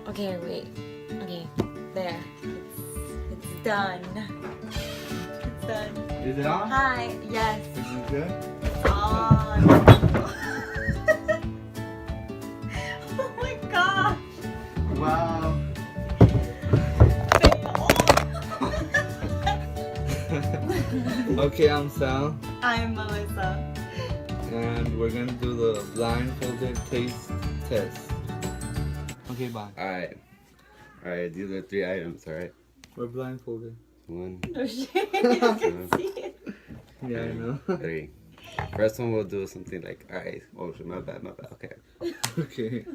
Okay, wait. Okay, there. It's done. It's done. Is it on? Hi. Yes. Is it good? It's on. Oh my gosh. Wow. Okay, I'm Sal, I'm Melissa. and we're gonna do the blindfolded taste test. Okay, bye. Alright. Alright, these are 3 items, alright? We're blindfolded. 1, No shit. I can see it. Yeah, I know. 3. First one we'll do something like, alright, oh shit, my bad, okay. Okay.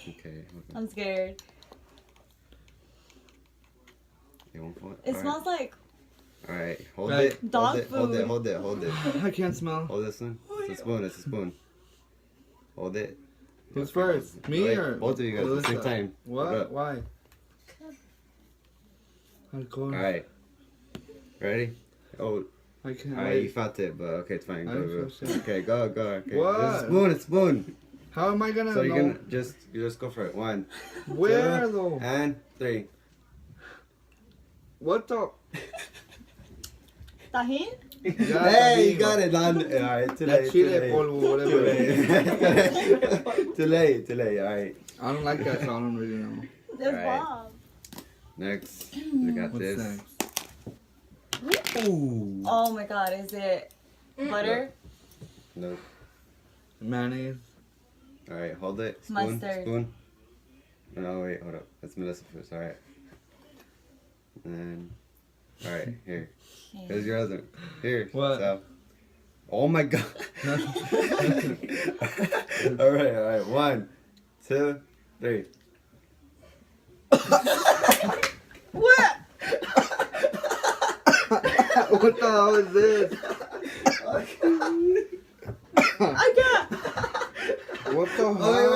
Okay. I'm scared. You want one? It smells like Alright, hold Right. it. Dog hold it, food. hold it, hold it. I can't smell. Hold this one. It's a spoon, it's a spoon. Hold it. Who's first? Me Wait, or both of you guys at the same Melissa? time. What? Hold up. Why? Hardcore. Alright. Ready? Oh, I can't. alright, you Wait. felt it, but okay, it's fine. I Go, didn't go. feel shit. Okay, go. Okay. What? It's a spoon, it's a spoon. How am I gonna So know? you're gonna just go for it. 1, Where 2, though? and 3. What the? tahin? Yeah, Hey, you tahin. got it. Alright, too That late. chile polvo, Too whatever. late. Too late. Alright. I don't like that, so I don't really know. There's Alright. Bob. Next, we got What's this. next? Ooh. Oh my god, is it butter? No. Mayonnaise. Alright, hold it. Spoon. Mustard. Spoon. No, wait, hold up. That's Melissa first. Alright. And alright, here. Here's your other. Here. What? So. Oh my god. Alright. 1, 2, 3. What? What the hell is this? I got What the hell?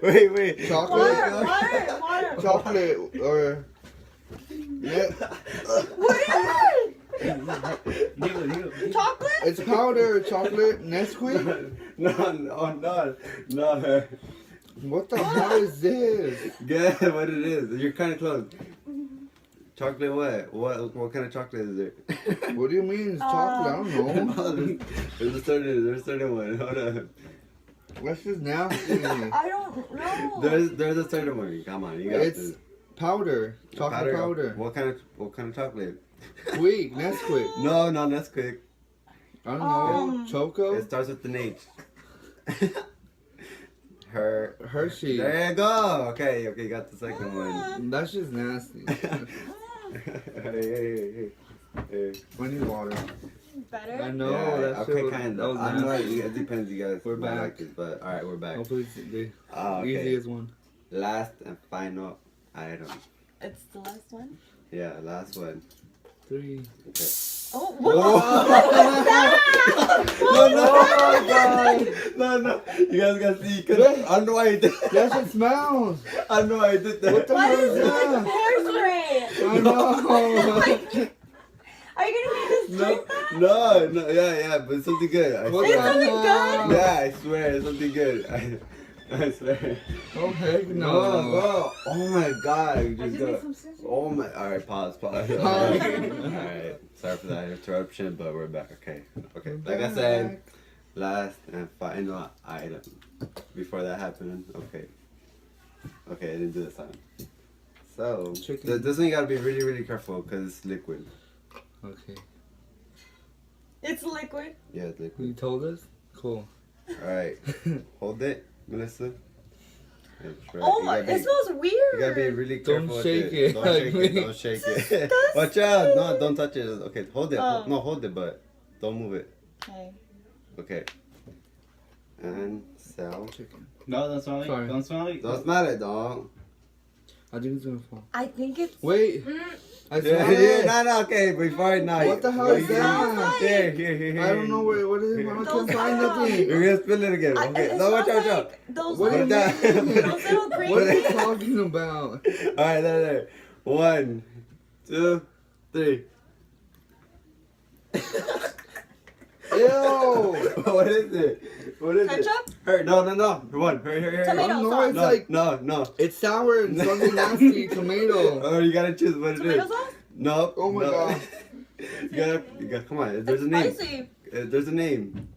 Wait. Chocolate? water. Chocolate or yeah. What is it? Chocolate? It's powder, chocolate, Nesquik. No. What the hell is this? Guess what it is. You're kind of close. Chocolate what? What kind of chocolate is it? What do you mean it's chocolate? I don't know. There's a certain one. Hold on. That's just nasty. I don't know. There's a certain one. Come on, you got It's this. powder, chocolate powder. What kind of chocolate? Squeak, Nesquik. No, that's quick. I don't know. Um, Choco, It starts with an H. Hershey. There you go. Okay, you got the second one. That's just nasty. Hey. I need water. Better? I know. Yeah, That's okay, what- kind that of. was I know nasty. it depends, you guys. We're might back. like it, but all right, we're back. Hopefully it's the Okay. easiest one. Last and final item. It's the last one. Yeah, last one. 3. Okay. Oh, what? No. You guys gotta see. Cause I know I did. Yes, it smells. I know I did that. What the Why hell does is it look like that? hairspray? I know. Are you gonna make this drink that? No. Yeah, but it's something good. I What It's swear. something hell? good? Yeah, I swear, it's something good. I swear. Oh heck no. No. Oh my god. You I just just made got. some scissors. Oh my. Alright, pause. Alright. Sorry for that interruption, but we're back. Okay. Like I said, last and final item. Before that happened, okay, I didn't do this time. So, Chicken. this one you gotta be really, really careful because it's liquid. Okay. It's liquid. Yeah, it's liquid. You told us? Cool. Alright, hold it, Melissa. Yeah, try Oh You my, gotta it be- smells weird. You gotta be really Don't careful with shake it Don't like shake me. it. Don't shake it. Disgusting. Watch out! No, don't touch it. Okay, hold it. Oh. No, hold it, but don't move it. Okay. Okay. And sell. Chicken. No, don't smell it. Sorry. Don't smell it. Don't smell it, dog. I think it's gonna fall. I think it's. Wait. I Yeah, smell it. no, okay, before now. What the hell is that? Here. I don't know what is it. I Those can't find are- nothing. You're gonna spill it again. Okay, it no, watch smells out. like those What do you little, that? mean? those little green What are you things. talking about? Alright, there. 1, 2, 3. Ew. Ew. What is it? What is Ketchup? it? Hurry, no. Hurry. Tomato No, sauce. it's like No. it's sour and something nasty. Tomato. Oh, you gotta choose what it Tomato is. sauce? No. Oh my no. God. you gotta, come on. There's It's a name. spicy. There's a name.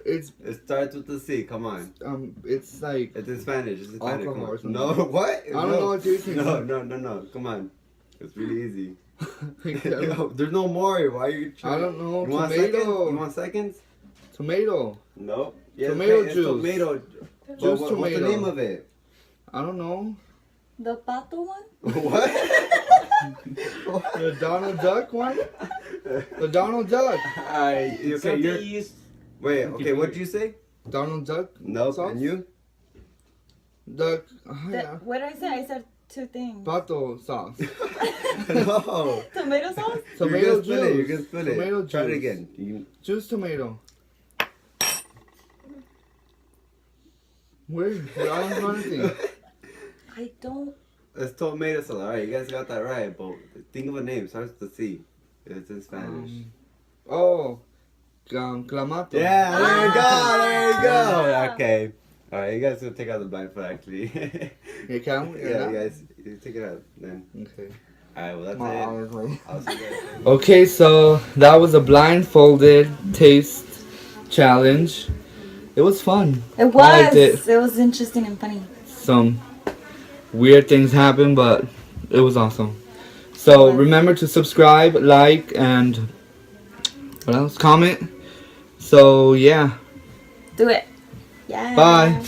It's It starts with the C. Come on. it's like It's in Spanish. It's in Spanish. Come Alcohol or on. something. No, what? I don't know what you're saying. No. Come on. It's really easy. I There's no more. Why are you trying? don't know. You want seconds? Tomato. You want seconds? Tomato. Nope. Yeah, Tomato it's juice. Tomato. Juice What's the tomato. name of it? I don't know. The pato one? What? The Donald Duck one. The Donald Duck. Okay, you're. Something Wait. Okay, what did you say? Donald Duck. Nope. Sauce? And you? Duck. What did I say? I said two things. Pato sauce. No. Tomato sauce? Tomato You're gonna spill it. You're juice. gonna spill it. Tomato Try it juice. again. Juice tomato. Where? I don't know anything. I don't. It's tomato sauce. All right, you guys got that right. But think of a name. Starts with the C. It's in Spanish. Oh. Clamato. Yeah, there you go. Okay. All right, you guys will take out the blindfold actually. You can? Yeah, you guys, you take it out then. Okay. All right, well that's My it. honestly. I'll see you guys. Okay, so that was a blindfolded taste challenge. It was fun. It was. I liked it. It was interesting and funny. Some weird things happened, but it was awesome. So remember to subscribe, like, and what else? Comment. So yeah. Do it. Yeah. Bye.